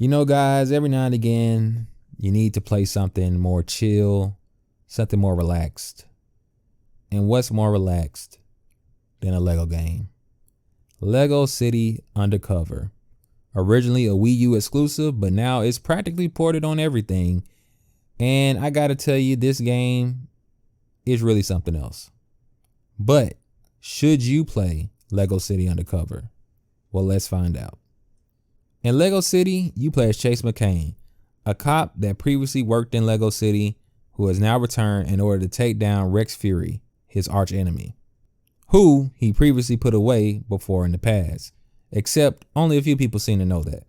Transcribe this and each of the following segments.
You know, guys, every now and again, you need to play something more chill, something more relaxed. And what's more relaxed than a Lego game? Lego City Undercover. Originally a Wii U exclusive, but now it's practically ported on everything. And I gotta tell you, this game is really something else. But should you play Lego City Undercover? Well, let's find out. In Lego City, you play as Chase McCain, a cop that previously worked in Lego City who has now returned in order to take down Rex Fury, his arch enemy, who he previously put away before in the past, except only a few people seem to know that.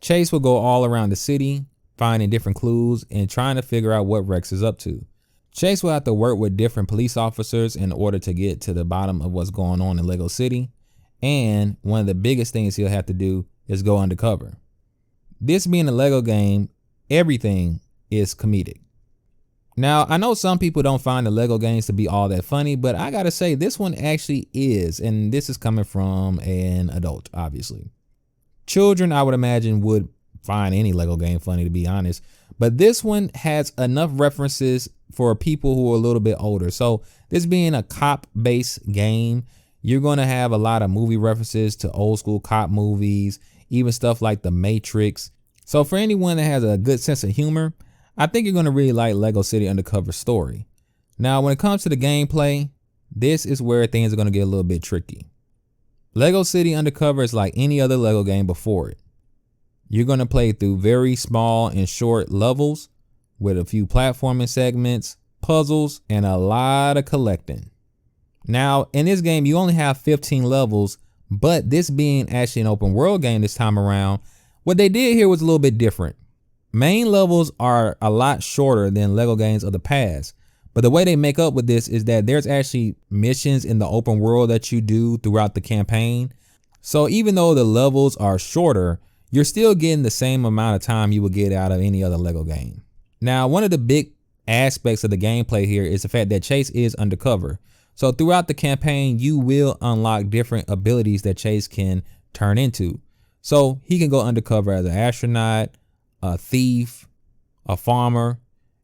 Chase will go all around the city, finding different clues and trying to figure out what Rex is up to. Chase will have to work with different police officers in order to get to the bottom of what's going on in Lego City. And one of the biggest things he'll have to do is go undercover. This being a Lego game, everything is comedic. Now, I know some people don't find the Lego games to be all that funny, but I gotta say this one actually is, and this is coming from an adult, obviously. Children, I would imagine, would find any Lego game funny, to be honest, but this one has enough references for people who are a little bit older. So this being a cop-based game, you're gonna have a lot of movie references to old school cop movies, even stuff like The Matrix. So for anyone that has a good sense of humor, I think you're gonna really like Lego City Undercover story. Now, when it comes to the gameplay, this is where things are gonna get a little bit tricky. Lego City Undercover is like any other Lego game before it. You're gonna play through very small and short levels with a few platforming segments, puzzles, and a lot of collecting. Now, in this game, you only have 15 levels, but this being actually an open world game this time around, what they did here was a little bit different. Main levels are a lot shorter than Lego games of the past, but the way they make up with this is that there's actually missions in the open world that you do throughout the campaign. So even though the levels are shorter, you're still getting the same amount of time you would get out of any other Lego game. Now, one of the big aspects of the gameplay here is the fact that Chase is undercover. So throughout the campaign, you will unlock different abilities that Chase can turn into. So he can go undercover as an astronaut, a thief, a farmer,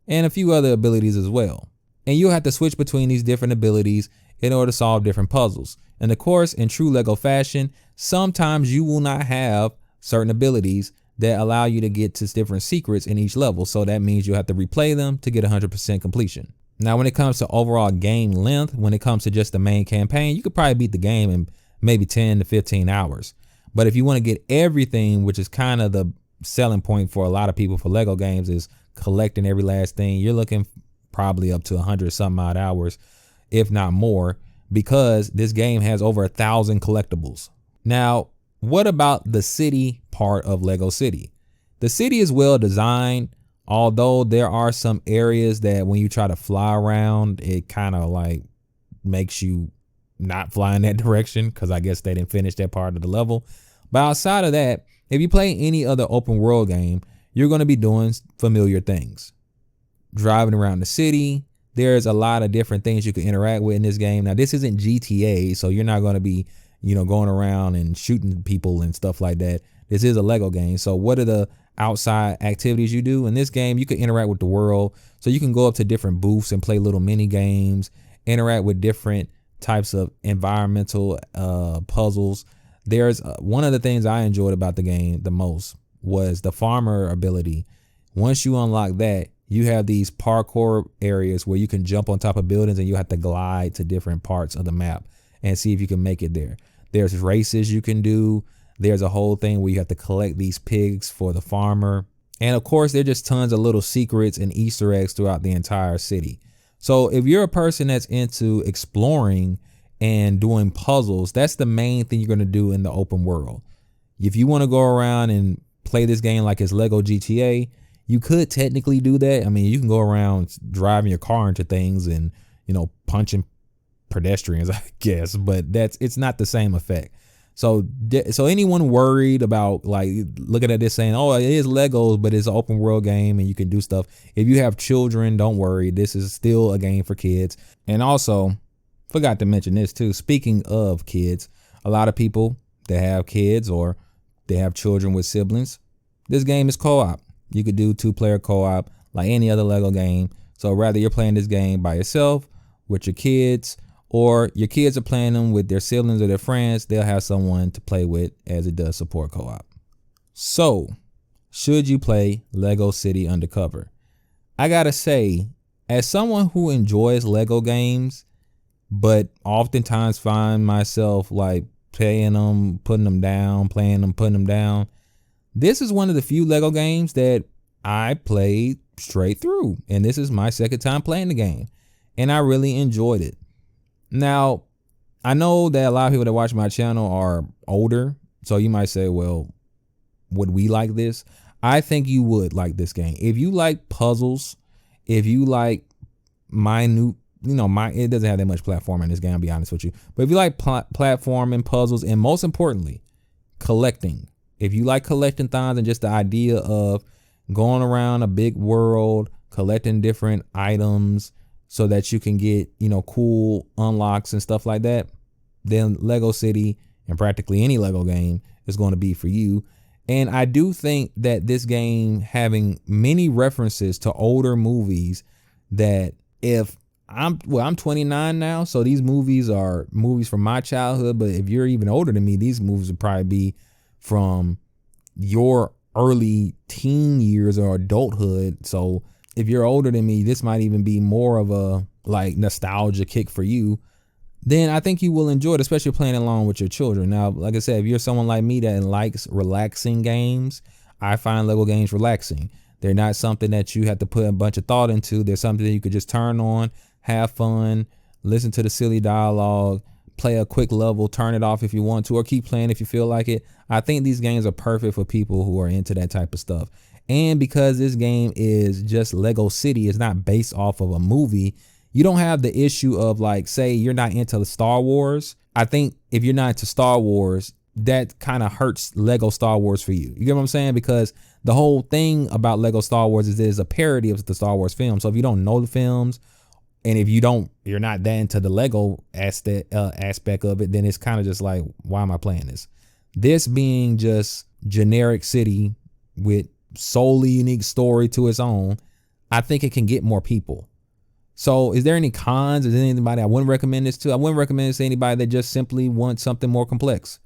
and a few other abilities as well. And you'll have to switch between these different abilities in order to solve different puzzles. And of course, in true Lego fashion, sometimes you will not have certain abilities that allow you to get to different secrets in each level. So that means you'll have to replay them to get 100% completion. Now, when it comes to overall game length, when it comes to just the main campaign, you could probably beat the game in maybe 10 to 15 hours. But if you want to get everything, which is kind of the selling point for a lot of people for Lego games, is collecting every last thing, you're looking probably up to 100 some odd hours, if not more, because this game has over 1,000 collectibles. Now, what about the city part of Lego City? The city is well designed, although there are some areas that when you try to fly around, it kind of like makes you not fly in that direction, because I guess they didn't finish that part of the level. But outside of that, if you play any other open world game, you're going to be doing familiar things. Driving around the city, there's a lot of different things you can interact with in this game. Now, this isn't GTA, so you're not going to be, going around and shooting people and stuff like that. This is a Lego game. So what are the outside activities you do? In this game, you can interact with the world. So you can go up to different booths and play little mini games, interact with different types of environmental puzzles. There's one of the things I enjoyed about the game the most was the farmer ability. Once you unlock that, you have these parkour areas where you can jump on top of buildings and you have to glide to different parts of the map and see if you can make it there. There's races you can do. There's a whole thing where you have to collect these pigs for the farmer. And of course, there's just tons of little secrets and Easter eggs throughout the entire city. So if you're a person that's into exploring and doing puzzles, that's the main thing you're going to do in the open world. If you want to go around and play this game like it's Lego GTA, you could technically do that. I mean, you can go around driving your car into things and, punching pedestrians, I guess, but it's not the same effect. So anyone worried about like looking at this saying, oh, it is Legos, but it's an open world game and you can do stuff. If you have children, don't worry. This is still a game for kids. And also, forgot to mention this too. Speaking of kids, a lot of people that have kids or they have children with siblings, This game is co-op. You could do 2-player co-op like any other Lego game. So whether you're playing this game by yourself, with your kids, or your kids are playing them with their siblings or their friends, they'll have someone to play with, as it does support co-op. So, should you play Lego City Undercover? I gotta say, as someone who enjoys Lego games, but oftentimes find myself like playing them, putting them down, playing them, putting them down, this is one of the few Lego games that I played straight through. And this is my second time playing the game. And I really enjoyed it. Now, I know that a lot of people that watch my channel are older. So you might say, well, would we like this? I think you would like this game. If you like puzzles, if you like minute, it doesn't have that much platform in this game, I'll be honest with you. But if you like platforming, puzzles, and most importantly, collecting. If you like collecting things and just the idea of going around a big world, collecting different items so that you can get, cool unlocks and stuff like that, then Lego City and practically any Lego game is going to be for you. And I do think that this game having many references to older movies that I'm 29 now, so these movies are movies from my childhood, but if you're even older than me, these movies would probably be from your early teen years or adulthood. So if you're older than me, this might even be more of a like nostalgia kick for you. Then I think you will enjoy it, especially playing along with your children. Now, like I said, if you're someone like me that likes relaxing games, I find Lego games relaxing. They're not something that you have to put a bunch of thought into. They're something that you could just turn on, have fun, listen to the silly dialogue, play a quick level, turn it off if you want to, or keep playing if you feel like it. I think these games are perfect for people who are into that type of stuff. And because this game is just Lego City, it's not based off of a movie, you don't have the issue of like, say you're not into the Star Wars. I think if you're not into Star Wars, that kind of hurts Lego Star Wars for you. You get what I'm saying? Because the whole thing about Lego Star Wars is there's a parody of the Star Wars film. So if you don't know the films, and if you're not that into the Lego aspect of it, then it's kind of just like, why am I playing this? This being just generic city with solely unique story to its own, I think it can get more people. So is there any cons? Is there anybody I wouldn't recommend this to? I wouldn't recommend this to anybody that just simply wants something more complex.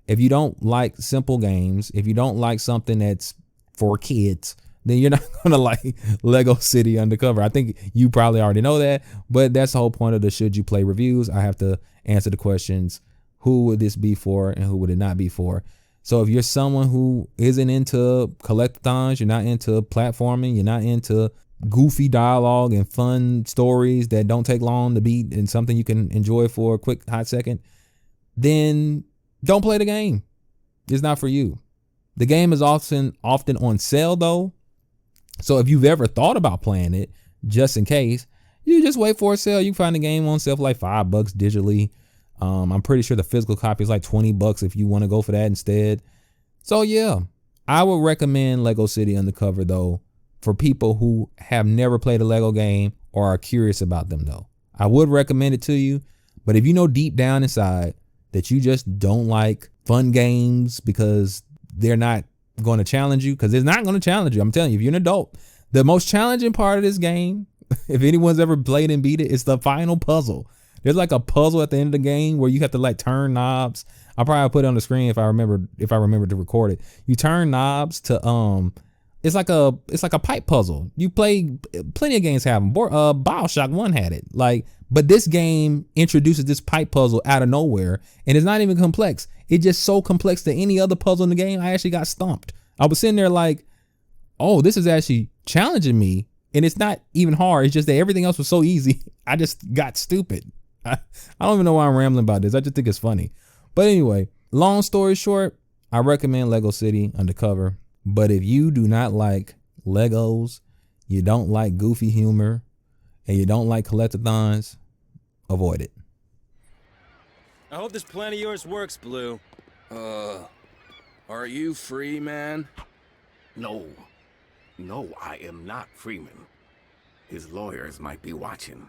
If you don't like simple games, if you don't like something that's for kids, then you're not going to like Lego City Undercover. I think you probably already know that, but that's the whole point of the Should You Play reviews. I have to answer the questions, who would this be for and who would it not be for? So if you're someone who isn't into collectathons, you're not into platforming, you're not into goofy dialogue and fun stories that don't take long to beat and something you can enjoy for a quick hot second, then don't play the game. It's not for you. The game is often on sale though. So if you've ever thought about playing it, just in case, you just wait for a sale. You can find the game on sale for like $5 digitally. I'm pretty sure the physical copy is like $20 if you want to go for that instead. So yeah, I would recommend Lego City Undercover though for people who have never played a Lego game or are curious about them though. I would recommend it to you, but if you know deep down inside that you just don't like fun games because they're not going to challenge you, because it's not going to challenge you. I'm telling you, if you're an adult, the most challenging part of this game, if anyone's ever played and beat it, is the final puzzle. There's like a puzzle at the end of the game where you have to like turn knobs. I'll probably put it on the screen if I remember to record it. You turn knobs to it's like a pipe puzzle. You play plenty of games have them. BioShock 1 had it. But this game introduces this pipe puzzle out of nowhere, and it's not even complex. It's just so complex that any other puzzle in the game, I actually got stumped. I was sitting there like, oh, this is actually challenging me, and it's not even hard. It's just that everything else was so easy. I just got stupid. I don't even know why I'm rambling about this. I just think it's funny. But anyway, long story short, I recommend Lego City Undercover. But if you do not like Legos, you don't like goofy humor, and you don't like collectathons, avoid it. I hope this plan of yours works, Blue. Are you free, man? No, I am not Freeman. His lawyers might be watching.